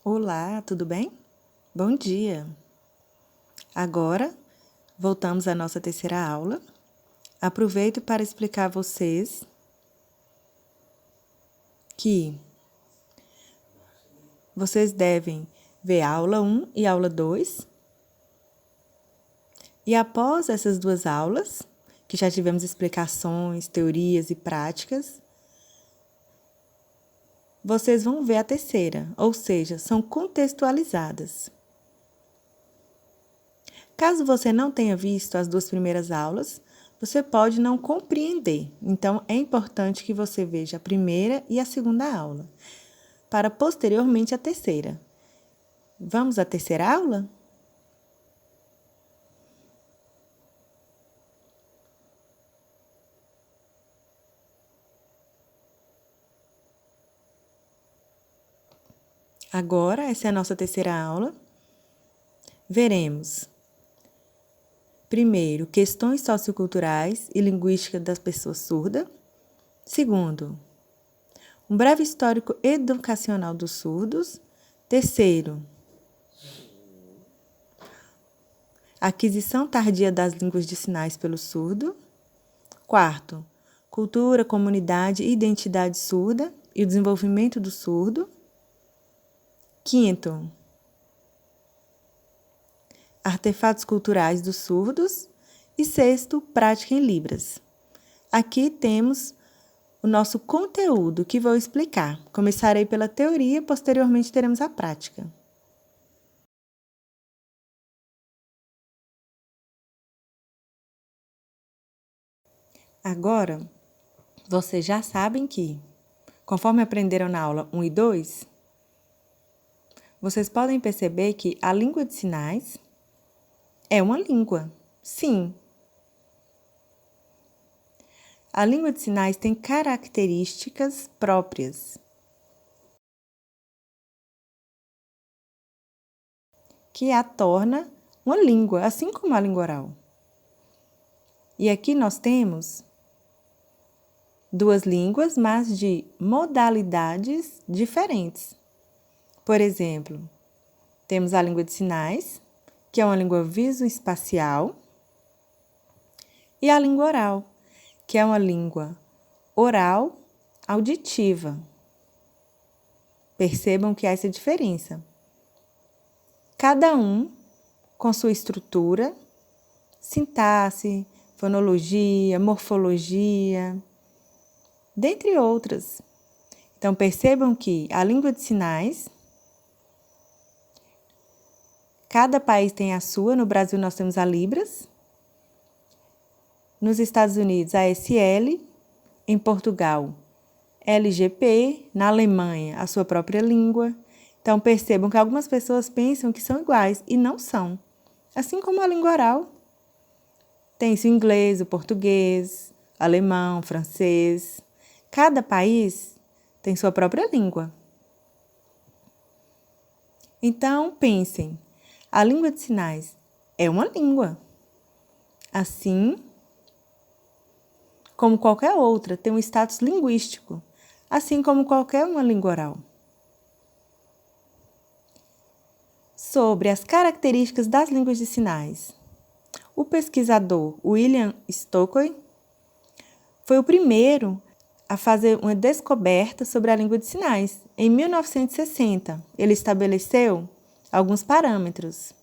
Olá, tudo bem? Bom dia! Agora, voltamos à nossa terceira aula. Aproveito para explicar a vocês que vocês devem ver a aula 1 e a aula 2. E após essas duas aulas, que já tivemos explicações, teorias e práticas, vocês vão ver a terceira, ou seja, são contextualizadas. Caso você não tenha visto as duas primeiras aulas, você pode não compreender. Então, é importante que você veja a primeira e a segunda aula, para posteriormente a terceira. Vamos à terceira aula? Agora, essa é a nossa terceira aula. Veremos, primeiro, questões socioculturais e linguística das pessoas surdas. Segundo, um breve histórico educacional dos surdos. Terceiro, aquisição tardia das línguas de sinais pelo surdo. Quarto, cultura, comunidade e identidade surda e o desenvolvimento do surdo. Quinto, artefatos culturais dos surdos. E sexto, prática em Libras. Aqui temos o nosso conteúdo que vou explicar. Começarei pela teoria, posteriormente teremos a prática. Agora, vocês já sabem que, conforme aprenderam na aula 1 e 2, vocês podem perceber que a língua de sinais é uma língua. Sim. A língua de sinais tem características próprias, que a torna uma língua, assim como a língua oral. E aqui nós temos duas línguas, mas de modalidades diferentes. Por exemplo, temos a língua de sinais, que é uma língua visoespacial, e a língua oral, que é uma língua oral auditiva. Percebam que há essa diferença. Cada um com sua estrutura, sintaxe, fonologia, morfologia, dentre outras. Então, percebam que a língua de sinais, cada país tem a sua. No Brasil, nós temos a Libras. Nos Estados Unidos, a SL. Em Portugal, LGP. Na Alemanha, a sua própria língua. Então, percebam que algumas pessoas pensam que são iguais e não são. Assim como a língua oral. Tem-se o inglês, o português, alemão, francês. Cada país tem sua própria língua. Então, pensem, a língua de sinais é uma língua. Assim como qualquer outra, tem um status linguístico, assim como qualquer uma língua oral. Sobre as características das línguas de sinais. O pesquisador William Stockley foi o primeiro a fazer uma descoberta sobre a língua de sinais. Em 1960, ele estabeleceu alguns parâmetros.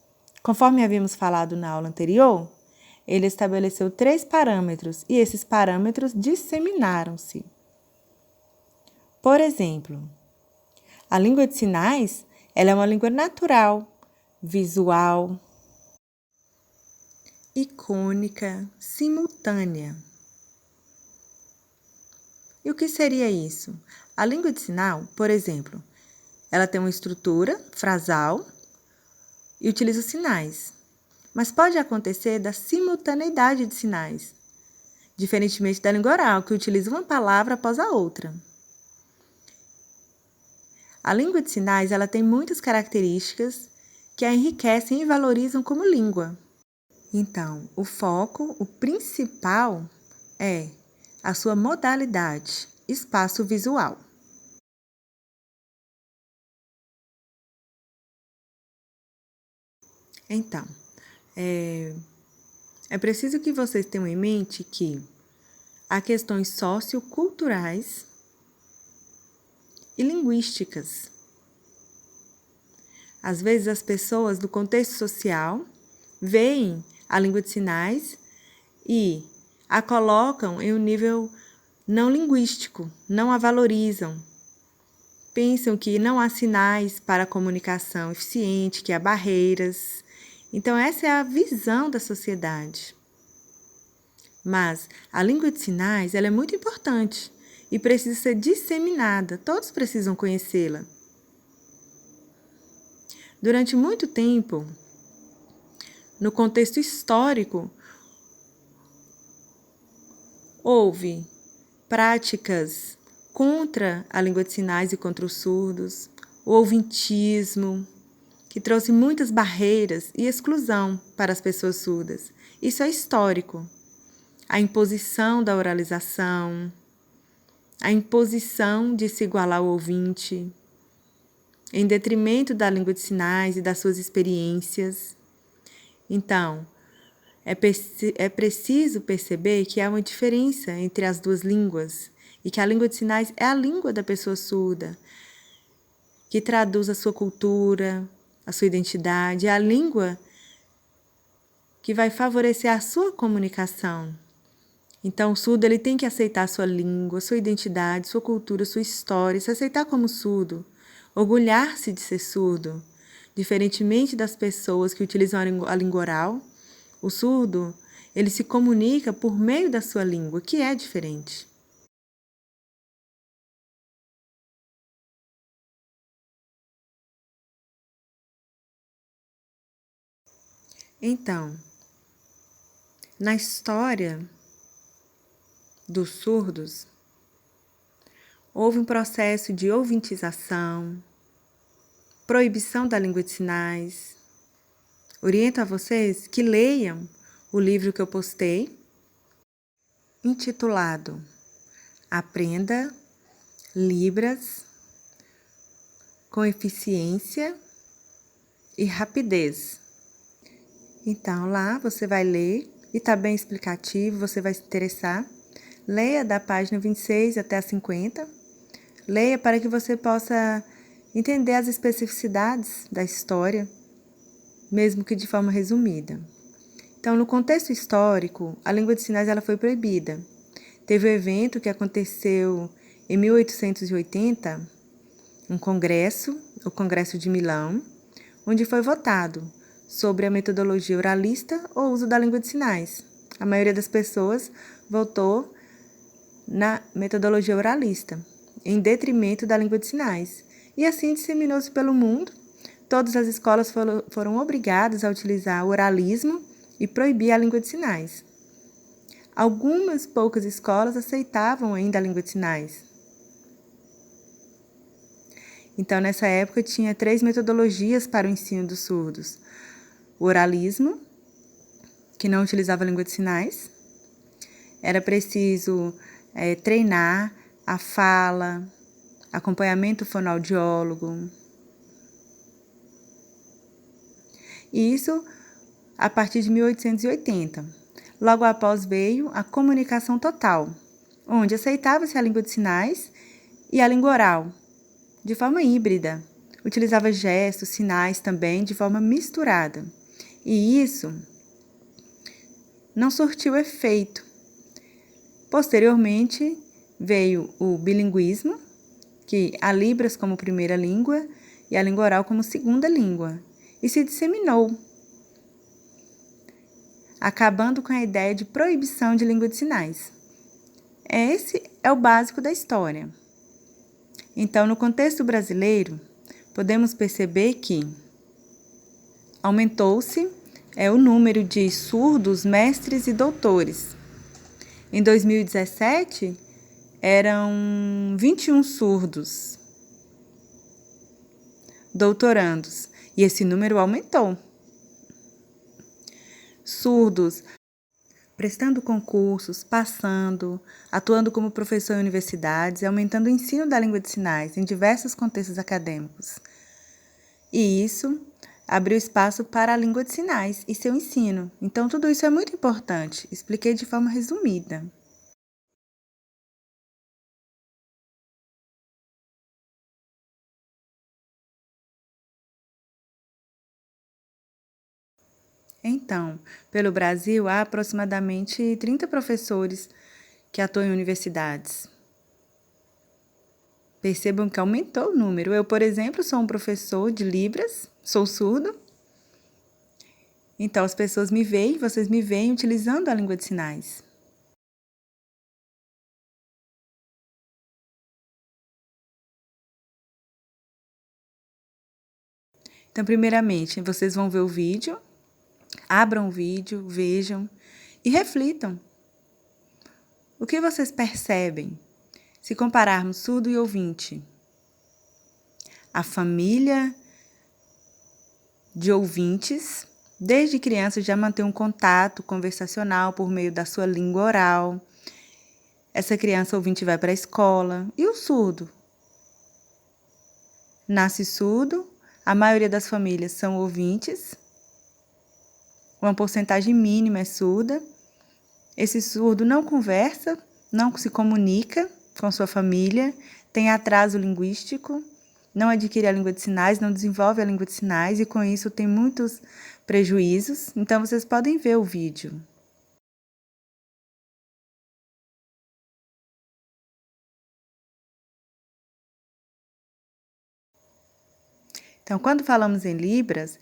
Conforme havíamos falado na aula anterior, ele estabeleceu 3 parâmetros e esses parâmetros disseminaram-se. Por exemplo, a língua de sinais ela é uma língua natural, visual, icônica, simultânea. E o que seria isso? A língua de sinal, por exemplo, ela tem uma estrutura frasal e utiliza sinais. Mas pode acontecer da simultaneidade de sinais, diferentemente da língua oral, que utiliza uma palavra após a outra. A língua de sinais ela tem muitas características que a enriquecem e valorizam como língua. Então, o foco, o principal, é a sua modalidade, espaço visual. Então, é preciso que vocês tenham em mente que há questões socioculturais e linguísticas. Às vezes, as pessoas do contexto social veem a língua de sinais e a colocam em um nível não linguístico, não a valorizam. Pensam que não há sinais para a comunicação eficiente, que há barreiras. Então, essa é a visão da sociedade. Mas a língua de sinais ela é muito importante e precisa ser disseminada. Todos precisam conhecê-la. Durante muito tempo, no contexto histórico, houve práticas contra a língua de sinais e contra os surdos, o ouvintismo, que trouxe muitas barreiras e exclusão para as pessoas surdas. Isso é histórico. A imposição da oralização, a imposição de se igualar ao ouvinte, em detrimento da língua de sinais e das suas experiências. Então, é preciso perceber que há uma diferença entre as duas línguas e que a língua de sinais é a língua da pessoa surda, que traduz a sua cultura, a sua identidade, é a língua que vai favorecer a sua comunicação. Então, o surdo ele tem que aceitar a sua língua, sua identidade, sua cultura, sua história, se aceitar como surdo, orgulhar-se de ser surdo. Diferentemente das pessoas que utilizam a língua oral, o surdo ele se comunica por meio da sua língua, que é diferente. Então, na história dos surdos, houve um processo de ouvintização, proibição da língua de sinais. Oriento a vocês que leiam o livro que eu postei, intitulado Aprenda Libras com Eficiência e Rapidez. Então, lá você vai ler e está bem explicativo, você vai se interessar. Leia da página 26 até a 50. Leia para que você possa entender as especificidades da história, mesmo que de forma resumida. Então, no contexto histórico, a língua de sinais ela foi proibida. Teve um evento que aconteceu em 1880, um congresso, o Congresso de Milão, onde foi votado sobre a metodologia oralista ou uso da língua de sinais. A maioria das pessoas votou na metodologia oralista, em detrimento da língua de sinais. E assim disseminou-se pelo mundo. Todas as escolas foram obrigadas a utilizar o oralismo e proibir a língua de sinais. Algumas poucas escolas aceitavam ainda a língua de sinais. Então, nessa época, tinha 3 metodologias para o ensino dos surdos. O oralismo, que não utilizava a língua de sinais. Era preciso treinar a fala, acompanhamento fonoaudiólogo. E isso a partir de 1880. Logo após veio a comunicação total, onde aceitava-se a língua de sinais e a língua oral, de forma híbrida. Utilizava gestos, sinais também, de forma misturada. E isso não surtiu efeito. Posteriormente, veio o bilinguismo, que há Libras como primeira língua e a língua oral como segunda língua, e se disseminou, acabando com a ideia de proibição de língua de sinais. Esse é o básico da história. Então, no contexto brasileiro, podemos perceber que aumentou-se o número de surdos, mestres e doutores. Em 2017, eram 21 surdos doutorandos, e esse número aumentou. Surdos prestando concursos, passando, atuando como professor em universidades e aumentando o ensino da língua de sinais em diversos contextos acadêmicos. E isso abriu espaço para a língua de sinais e seu ensino. Então, tudo isso é muito importante. Expliquei de forma resumida. Então, pelo Brasil, há aproximadamente 30 professores que atuam em universidades. Percebam que aumentou o número. Eu, por exemplo, sou um professor de Libras, sou surdo. Então, as pessoas me veem, vocês me veem utilizando a língua de sinais. Então, primeiramente, vocês vão ver o vídeo, abram o vídeo, vejam e reflitam. O que vocês percebem se compararmos surdo e ouvinte? A família de ouvintes, desde criança, já mantém um contato conversacional por meio da sua língua oral. Essa criança ouvinte vai para a escola. E o surdo? Nasce surdo, a maioria das famílias são ouvintes, uma porcentagem mínima é surda. Esse surdo não conversa, não se comunica com sua família, tem atraso linguístico, não adquire a língua de sinais, não desenvolve a língua de sinais e com isso tem muitos prejuízos. Então, vocês podem ver o vídeo. Então, quando falamos em Libras,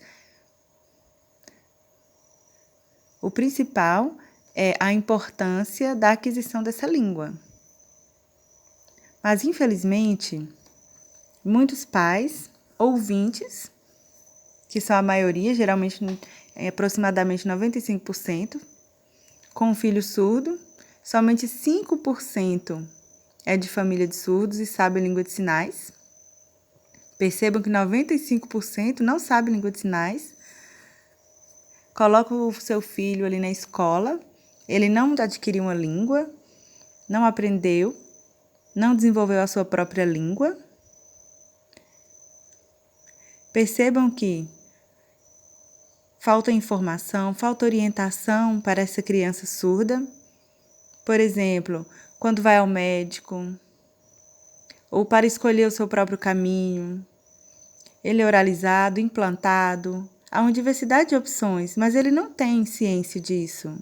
o principal é a importância da aquisição dessa língua. Mas, infelizmente, muitos pais, ouvintes, que são a maioria, geralmente aproximadamente 95%, com um filho surdo, somente 5% é de família de surdos e sabe língua de sinais. Percebam que 95% não sabe língua de sinais. Coloca o seu filho ali na escola, ele não adquiriu uma língua, não aprendeu, não desenvolveu a sua própria língua. Percebam que falta informação, falta orientação para essa criança surda. Por exemplo, quando vai ao médico, ou para escolher o seu próprio caminho. Ele é oralizado, implantado, há uma diversidade de opções, mas ele não tem ciência disso.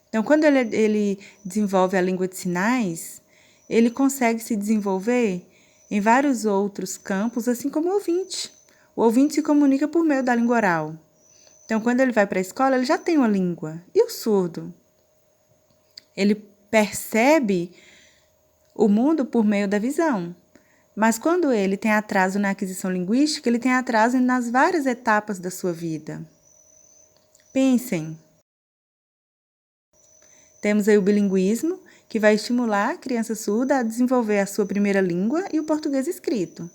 Então, quando ele desenvolve a língua de sinais, ele consegue se desenvolver em vários outros campos, assim como o ouvinte. O ouvinte se comunica por meio da língua oral. Então, quando ele vai para a escola, ele já tem uma língua. E o surdo? Ele percebe o mundo por meio da visão. Mas quando ele tem atraso na aquisição linguística, ele tem atraso nas várias etapas da sua vida. Pensem. Temos aí o bilinguismo, que vai estimular a criança surda a desenvolver a sua primeira língua e o português escrito.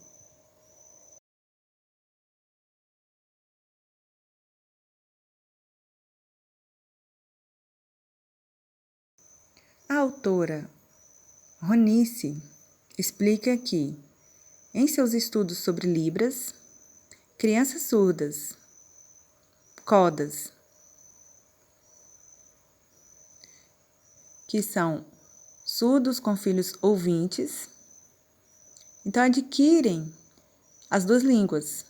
A autora Ronice explica que, em seus estudos sobre Libras, crianças surdas, codas, que são surdos com filhos ouvintes, então adquirem as duas línguas,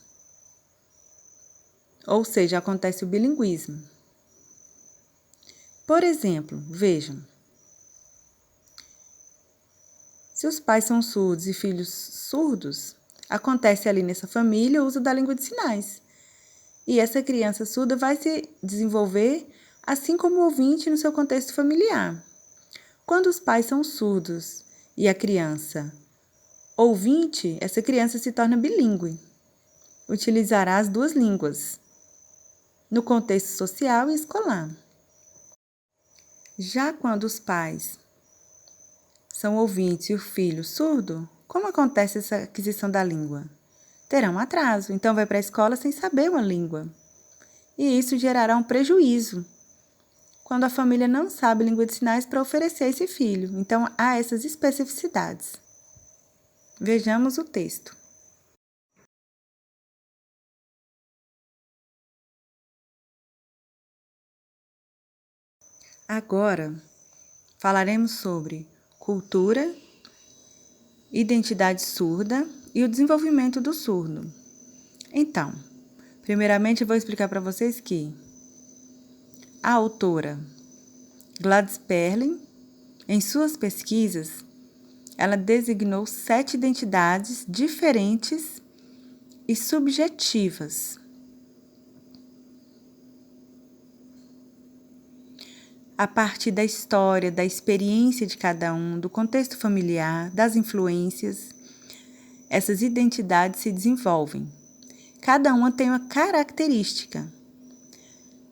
ou seja, acontece o bilinguismo. Por exemplo, vejam, se os pais são surdos e filhos surdos, acontece ali nessa família o uso da língua de sinais. E essa criança surda vai se desenvolver assim como o ouvinte no seu contexto familiar. Quando os pais são surdos e a criança ouvinte, essa criança se torna bilíngue. Utilizará as duas línguas no contexto social e escolar. Já quando os pais são ouvintes e o filho surdo, como acontece essa aquisição da língua? Terá um atraso, então vai para a escola sem saber uma língua. E isso gerará um prejuízo quando a família não sabe língua de sinais para oferecer a esse filho. Então, há essas especificidades. Vejamos o texto. Agora, falaremos sobre cultura, identidade surda e o desenvolvimento do surdo. Então, primeiramente eu vou explicar para vocês que a autora Gladys Perlin, em suas pesquisas, ela designou 7 identidades diferentes e subjetivas. A partir da história, da experiência de cada um, do contexto familiar, das influências, essas identidades se desenvolvem. Cada uma tem uma característica,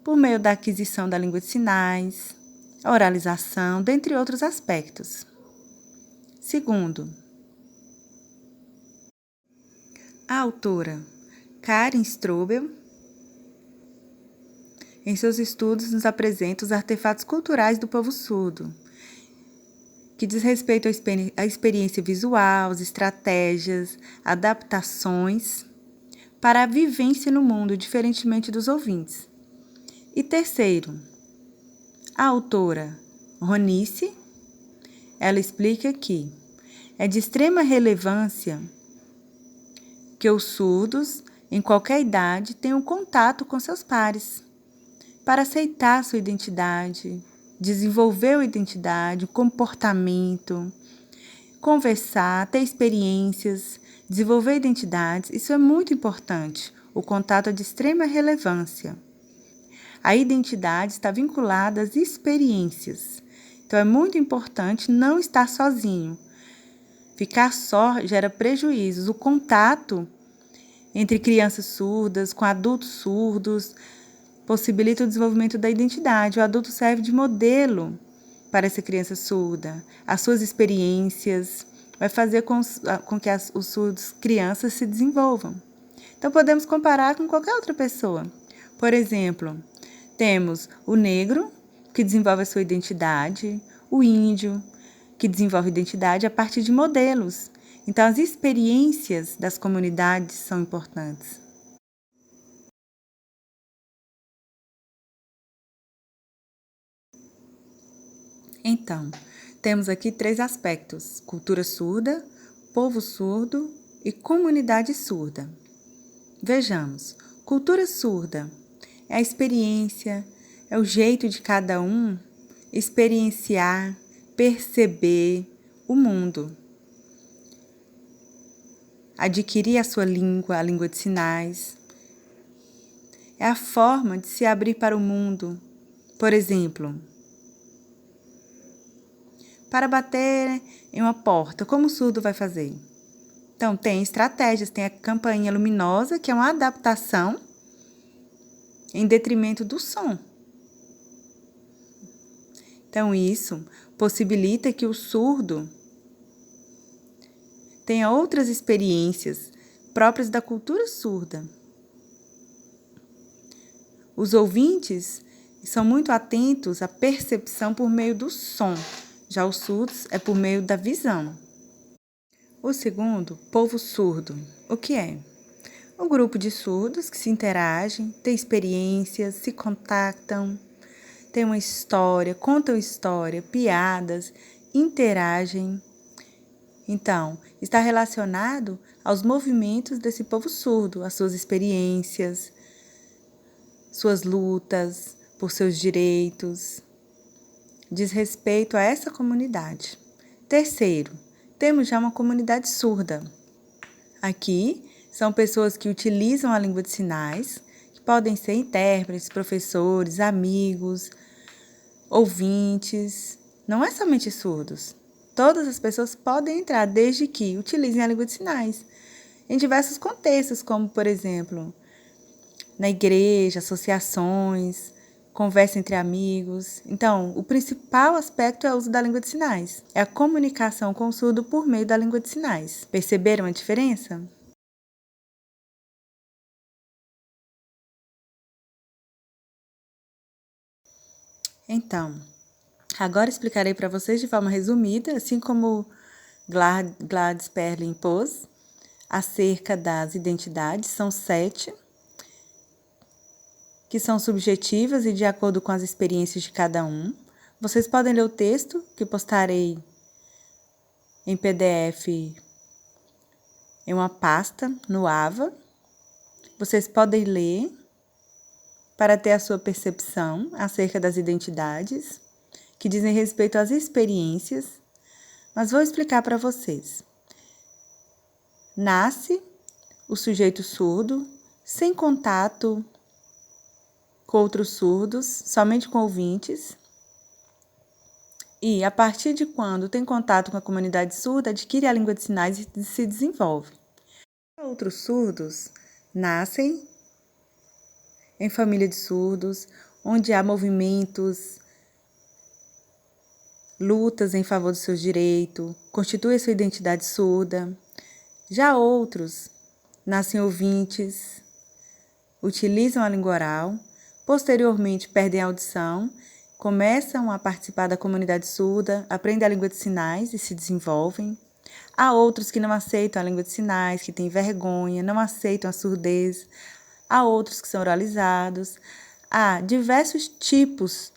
por meio da aquisição da língua de sinais, a oralização, dentre outros aspectos. Segundo, a autora Karin Strobel, em seus estudos, nos apresenta os artefatos culturais do povo surdo, que diz respeito à experiência visual, as estratégias, adaptações para a vivência no mundo, diferentemente dos ouvintes. E terceiro, a autora Ronice, ela explica que é de extrema relevância que os surdos, em qualquer idade, tenham contato com seus pares, para aceitar sua identidade, desenvolver a identidade, o comportamento, conversar, ter experiências, desenvolver identidades. Isso é muito importante. O contato é de extrema relevância. A identidade está vinculada às experiências. Então, é muito importante não estar sozinho. Ficar só gera prejuízos. O contato entre crianças surdas com adultos surdos possibilita o desenvolvimento da identidade. O adulto serve de modelo para essa criança surda. As suas experiências vai fazer com que os surdos crianças se desenvolvam. Então, podemos comparar com qualquer outra pessoa. Por exemplo, temos o negro, que desenvolve a sua identidade, o índio, que desenvolve identidade a partir de modelos. Então, as experiências das comunidades são importantes. Então, temos aqui 3 aspectos: cultura surda, povo surdo e comunidade surda. Vejamos, cultura surda é a experiência, é o jeito de cada um experienciar, perceber o mundo. Adquirir a sua língua, a língua de sinais. É a forma de se abrir para o mundo. Por exemplo, para bater em uma porta, como o surdo vai fazer? Então, tem estratégias, tem a campainha luminosa, que é uma adaptação em detrimento do som. Então, isso possibilita que o surdo tenha outras experiências próprias da cultura surda. Os ouvintes são muito atentos à percepção por meio do som, já os surdos é por meio da visão. O segundo, povo surdo. O que é? Um grupo de surdos que se interagem, têm experiências, se contactam, têm uma história, contam história, piadas, interagem. Então, está relacionado aos movimentos desse povo surdo, às suas experiências, suas lutas por seus direitos. Diz respeito a essa comunidade. Terceiro, temos já uma comunidade surda. Aqui são pessoas que utilizam a língua de sinais, que podem ser intérpretes, professores, amigos, ouvintes. Não é somente surdos. Todas as pessoas podem entrar desde que utilizem a língua de sinais em diversos contextos, como, por exemplo, na igreja, associações, conversa entre amigos. Então, o principal aspecto é o uso da língua de sinais. É a comunicação com o surdo por meio da língua de sinais. Perceberam a diferença? Então, agora explicarei para vocês de forma resumida, assim como Gladys Perlin pôs, acerca das identidades. São 7, que são subjetivas e de acordo com as experiências de cada um. Vocês podem ler o texto que postarei em PDF em uma pasta no AVA. Vocês podem ler para ter a sua percepção acerca das identidades que dizem respeito às experiências, mas vou explicar para vocês. Nasce o sujeito surdo sem contato com outros surdos, somente com ouvintes. E, a partir de quando tem contato com a comunidade surda, adquire a língua de sinais e se desenvolve. Outros surdos nascem em família de surdos, onde há movimentos, lutas em favor dos seus direitos, constitui a sua identidade surda. Já outros nascem ouvintes, utilizam a língua oral, posteriormente perdem a audição, começam a participar da comunidade surda, aprendem a língua de sinais e se desenvolvem. Há outros que não aceitam a língua de sinais, que têm vergonha, não aceitam a surdez. Há outros que são oralizados. Há diversos tipos,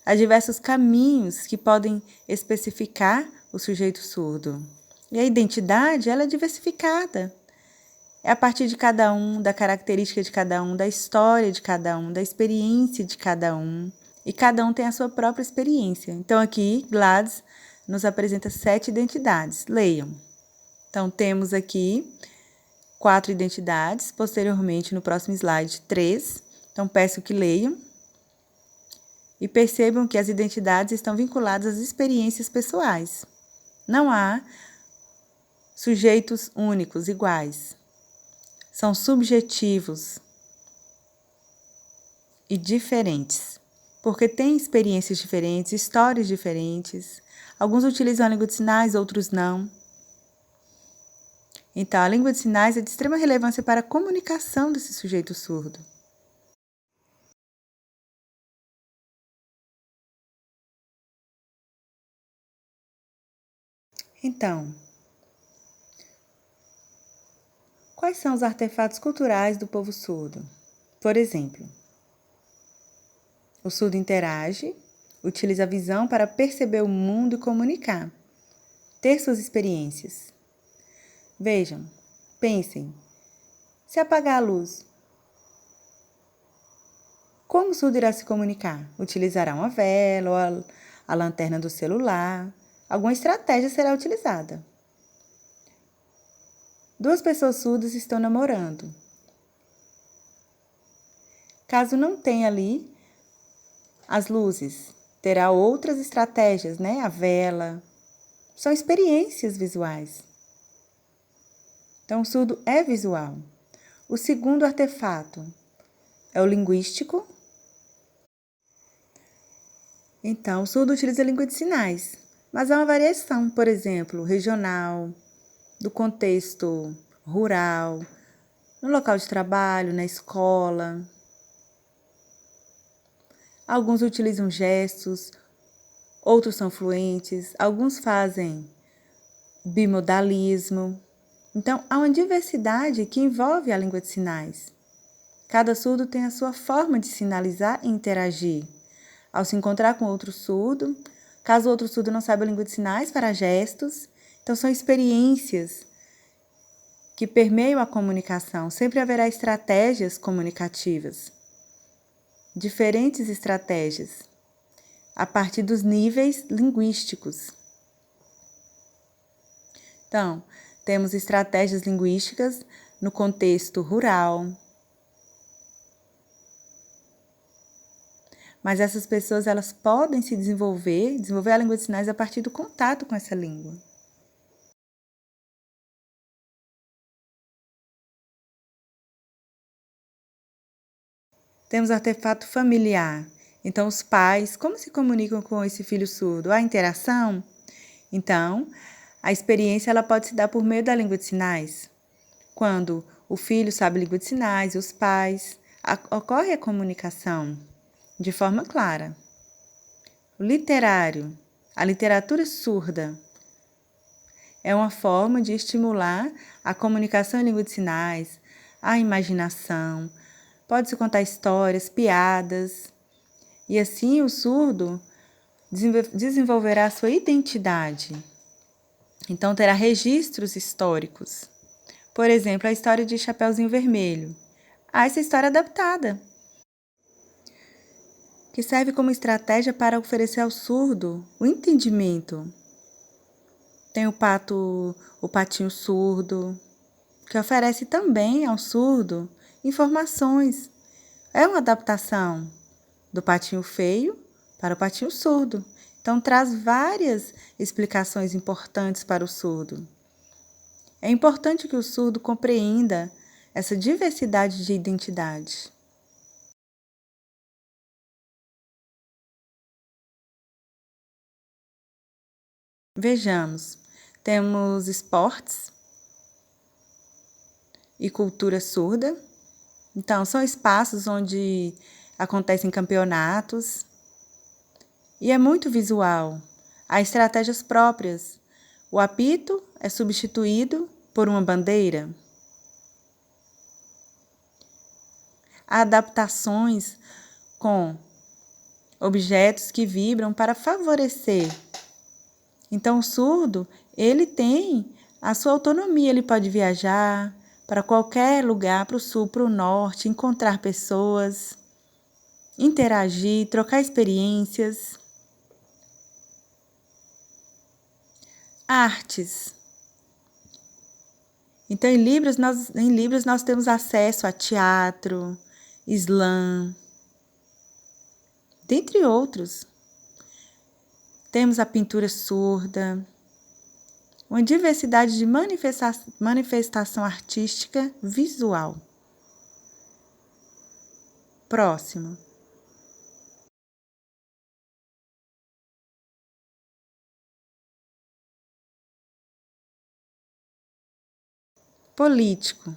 há diversos caminhos que podem especificar o sujeito surdo. E a identidade, ela é diversificada. É a partir de cada um, da característica de cada um, da história de cada um, da experiência de cada um. E cada um tem a sua própria experiência. Então, aqui, Gladys nos apresenta 7 identidades. Leiam. Então, temos aqui 4 identidades. Posteriormente, no próximo slide, 3. Então, peço que leiam. E percebam que as identidades estão vinculadas às experiências pessoais. Não há sujeitos únicos, iguais. São subjetivos e diferentes, porque têm experiências diferentes, histórias diferentes. Alguns utilizam a língua de sinais, outros não. Então, a língua de sinais é de extrema relevância para a comunicação desse sujeito surdo. Então, quais são os artefatos culturais do povo surdo? Por exemplo, o surdo interage, utiliza a visão para perceber o mundo e comunicar, ter suas experiências. Vejam, pensem, se apagar a luz, como o surdo irá se comunicar? Utilizará uma vela ou a lanterna do celular? Alguma estratégia será utilizada. 2 pessoas surdas estão namorando. Caso não tenha ali as luzes, terá outras estratégias, né? A vela. São experiências visuais. Então, o surdo é visual. O segundo artefato é o linguístico. Então, o surdo utiliza a língua de sinais, mas há uma variação, por exemplo, regional, do contexto rural, no local de trabalho, na escola. Alguns utilizam gestos, outros são fluentes, alguns fazem bimodalismo. Então, há uma diversidade que envolve a língua de sinais. Cada surdo tem a sua forma de sinalizar e interagir. Ao se encontrar com outro surdo, caso o outro surdo não saiba a língua de sinais, fará gestos. Então, são experiências que permeiam a comunicação. Sempre haverá estratégias comunicativas. Diferentes estratégias, a partir dos níveis linguísticos. Então, temos estratégias linguísticas no contexto rural. Mas essas pessoas, elas podem se desenvolver a língua de sinais a partir do contato com essa língua. Temos artefato familiar. Então, os pais, como se comunicam com esse filho surdo? Há interação? Então, a experiência ela pode se dar por meio da língua de sinais. Quando o filho sabe língua de sinais e os pais, ocorre a comunicação de forma clara. O literário, a literatura surda, é uma forma de estimular a comunicação em língua de sinais, a imaginação. Pode-se contar histórias, piadas, e assim o surdo desenvolverá sua identidade. Então, terá registros históricos. Por exemplo, a história de Chapeuzinho Vermelho. Essa história adaptada, que serve como estratégia para oferecer ao surdo o entendimento. Tem o patinho surdo, que oferece também ao surdo informações. É uma adaptação do patinho feio para o patinho surdo. Então, traz várias explicações importantes para o surdo. É importante que o surdo compreenda essa diversidade de identidade. Vejamos, temos esportes e cultura surda. Então, são espaços onde acontecem campeonatos e é muito visual. Há estratégias próprias. O apito é substituído por uma bandeira. Há adaptações com objetos que vibram para favorecer. Então, o surdo, ele tem a sua autonomia, ele pode viajar para qualquer lugar, para o sul, para o norte, encontrar pessoas, interagir, trocar experiências. Artes. Então, em Libras nós temos acesso a teatro, slam, dentre outros. Temos a pintura surda, uma diversidade de manifestação artística visual. Próximo. Político.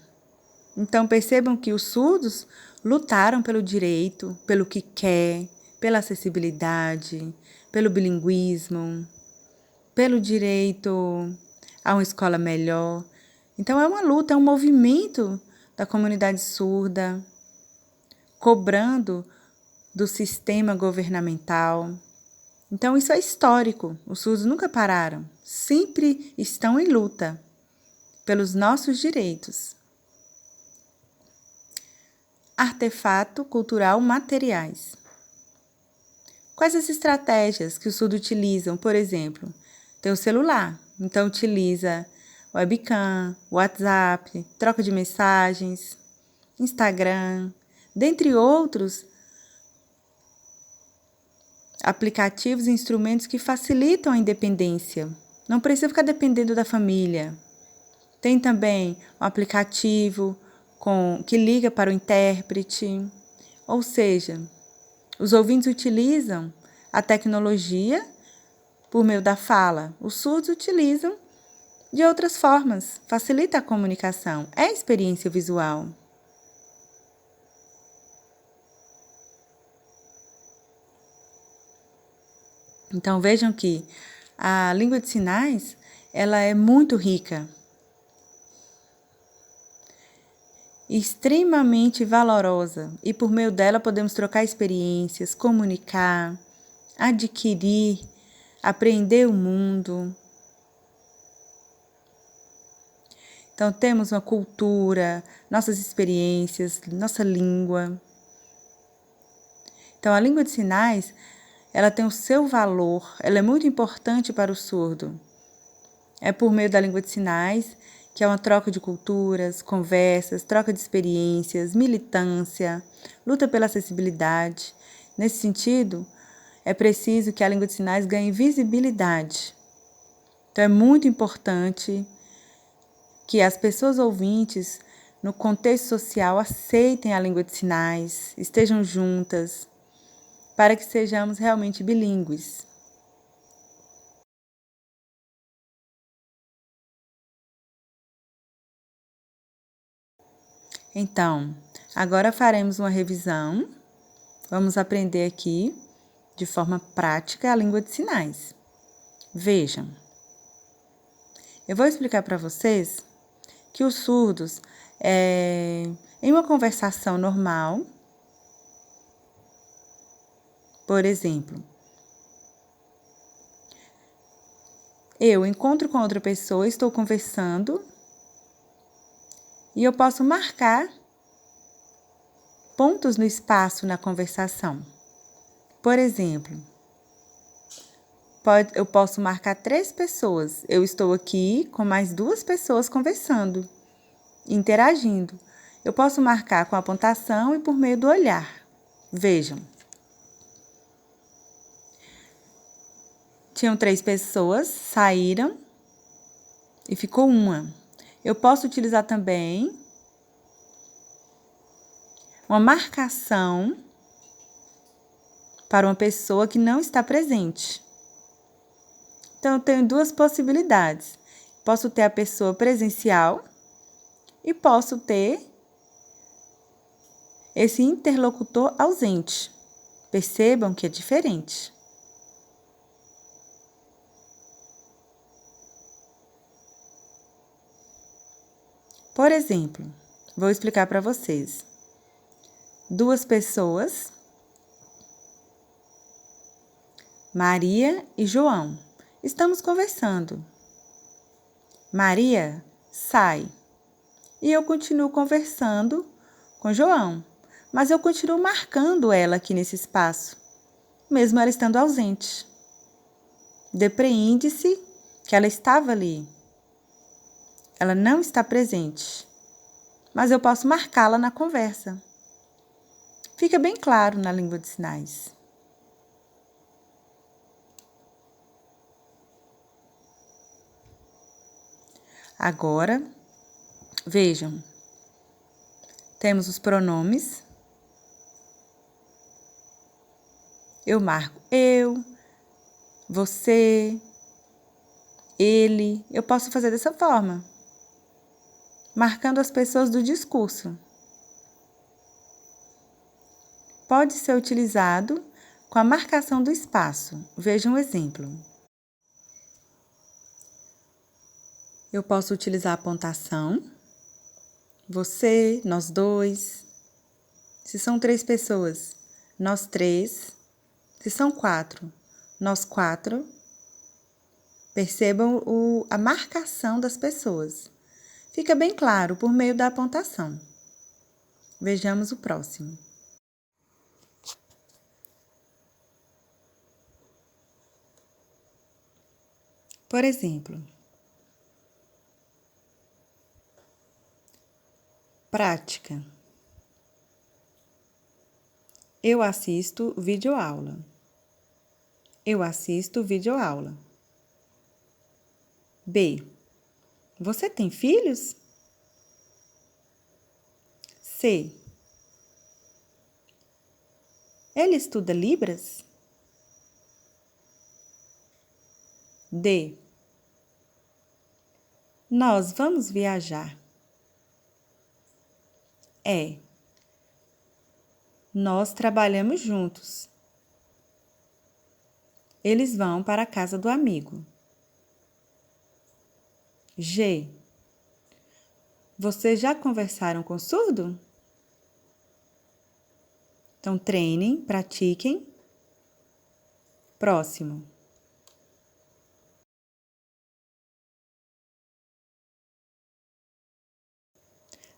Então percebam que os surdos lutaram pelo direito, pelo que quer, pela acessibilidade, pelo bilinguismo, pelo direito a uma escola melhor. Então é uma luta, é um movimento da comunidade surda, cobrando do sistema governamental. Então isso é histórico, os surdos nunca pararam, sempre estão em luta pelos nossos direitos. Artefato cultural materiais. Quais as estratégias que os surdos utilizam? Por exemplo, tem o celular, então utiliza webcam, WhatsApp, troca de mensagens, Instagram, dentre outros aplicativos e instrumentos que facilitam a independência. Não precisa ficar dependendo da família. Tem também um aplicativo que liga para o intérprete, ou seja, os ouvintes utilizam a tecnologia por meio da fala. Os surdos utilizam de outras formas, facilita a comunicação, é experiência visual. Então vejam que a língua de sinais, ela é muito rica, extremamente valorosa, e por meio dela podemos trocar experiências, comunicar, adquirir, aprender o mundo. Então temos uma cultura, nossas experiências, nossa língua. Então a língua de sinais, ela tem o seu valor, ela é muito importante para o surdo. É por meio da língua de sinais que é uma troca de culturas, conversas, troca de experiências, militância, luta pela acessibilidade. Nesse sentido, é preciso que a língua de sinais ganhe visibilidade. Então, é muito importante que as pessoas ouvintes, no contexto social, aceitem a língua de sinais, estejam juntas, para que sejamos realmente bilíngues. Então, agora faremos uma revisão. Vamos aprender aqui, de forma prática, a língua de sinais. Vejam, eu vou explicar para vocês que os surdos, em uma conversação normal, por exemplo, Eu encontro com outra pessoa, estou conversando e eu posso marcar pontos no espaço na conversação. Por exemplo, eu posso marcar 3 pessoas. Eu estou aqui com mais 2 pessoas conversando, interagindo. Eu posso marcar com a pontuação e por meio do olhar. Vejam. Tinham 3 pessoas, saíram e ficou uma. Eu posso utilizar também uma marcação para uma pessoa que não está presente. Então, eu tenho 2 possibilidades. Posso ter a pessoa presencial e posso ter esse interlocutor ausente. Percebam que é diferente. Por exemplo, vou explicar para vocês. 2 pessoas, Maria e João. Estamos conversando. Maria sai e eu continuo conversando com João, mas eu continuo marcando ela aqui nesse espaço, mesmo ela estando ausente. Depreende-se que ela estava ali. Ela não está presente, mas eu posso marcá-la na conversa. Fica bem claro na língua de sinais. Agora, vejam, temos os pronomes. Eu marco eu, você, ele. Eu posso fazer dessa forma, marcando as pessoas do discurso. Pode ser utilizado com a marcação do espaço. Veja um exemplo. Eu posso utilizar a pontuação. Você, nós dois. Se são 3 pessoas, nós 3. Se são 4, nós 4. Percebam a marcação das pessoas. Fica bem claro por meio da pontuação. Vejamos o próximo. Por exemplo, prática. Eu assisto videoaula. Eu assisto videoaula. B. Você tem filhos? C. Ele estuda Libras? D. Nós vamos viajar. E. Nós trabalhamos juntos. Eles vão para a casa do amigo. G. Vocês já conversaram com surdo? Então, treinem, pratiquem. Próximo.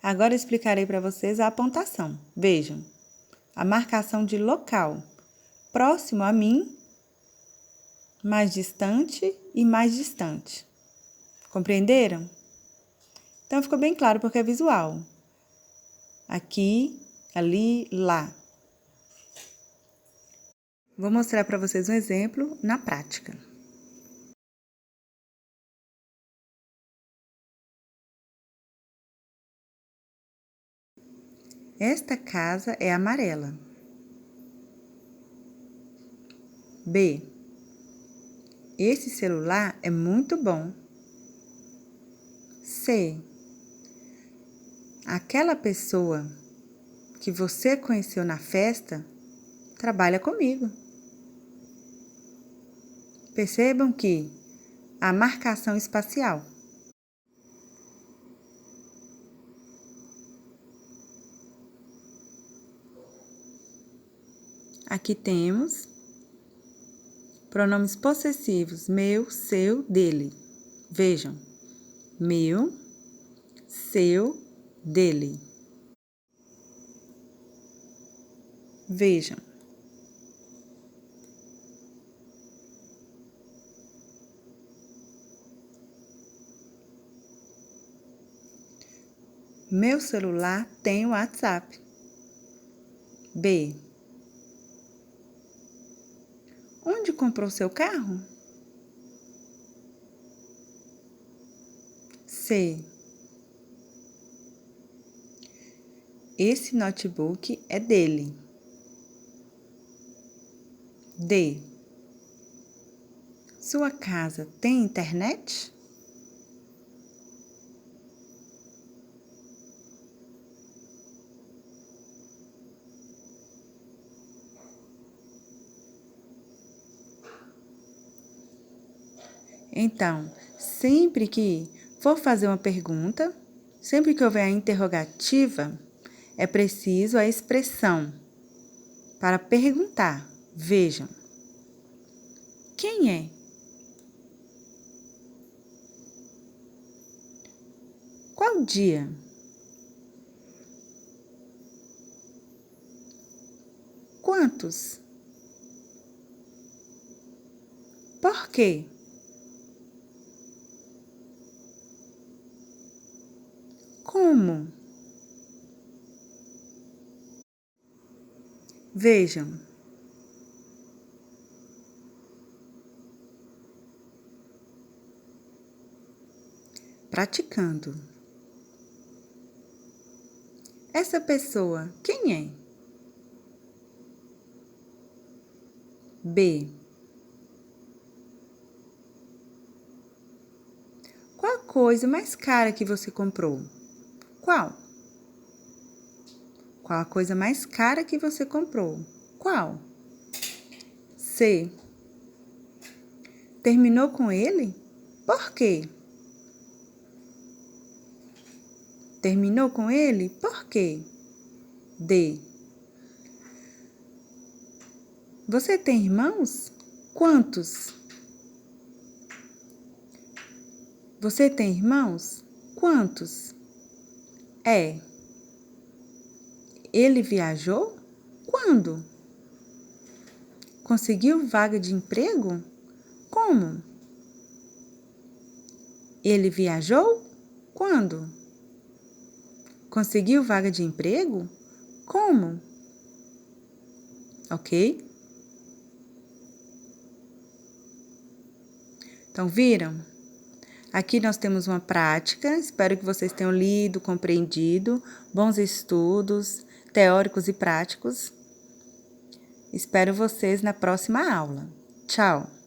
Agora explicarei para vocês a pontuação. Vejam, a marcação de local. Próximo a mim, mais distante e mais distante. Compreenderam? Então, ficou bem claro porque é visual. Aqui, ali, lá. Vou mostrar para vocês um exemplo na prática. Esta casa é amarela. B. Esse celular é muito bom. C. Aquela pessoa que você conheceu na festa trabalha comigo. Percebam que a marcação espacial. Aqui temos Pronomes possessivos, meu, seu, dele. Vejam, meu, seu, dele. Vejam. Meu celular tem WhatsApp. B. Onde comprou seu carro? C. Esse notebook é dele. D. Sua casa tem internet? Então, sempre que for fazer uma pergunta, sempre que houver a interrogativa, é preciso a expressão para perguntar. Vejam. Quem é? Qual dia? Quantos? Por quê? Como? Vejam. Praticando. Essa pessoa, quem é? B. Qual a coisa mais cara que você comprou? Qual? Qual a coisa mais cara que você comprou? Qual? C. Terminou com ele? Por quê? Terminou com ele? Por quê? D. Você tem irmãos? Quantos? Você tem irmãos? Quantos? E. Ele viajou? Quando? Conseguiu vaga de emprego? Como? Ele viajou? Quando? Conseguiu vaga de emprego? Como? Ok? Então, viram? Aqui nós temos uma prática, espero que vocês tenham lido, compreendido, bons estudos, teóricos e práticos. Espero vocês na próxima aula. Tchau!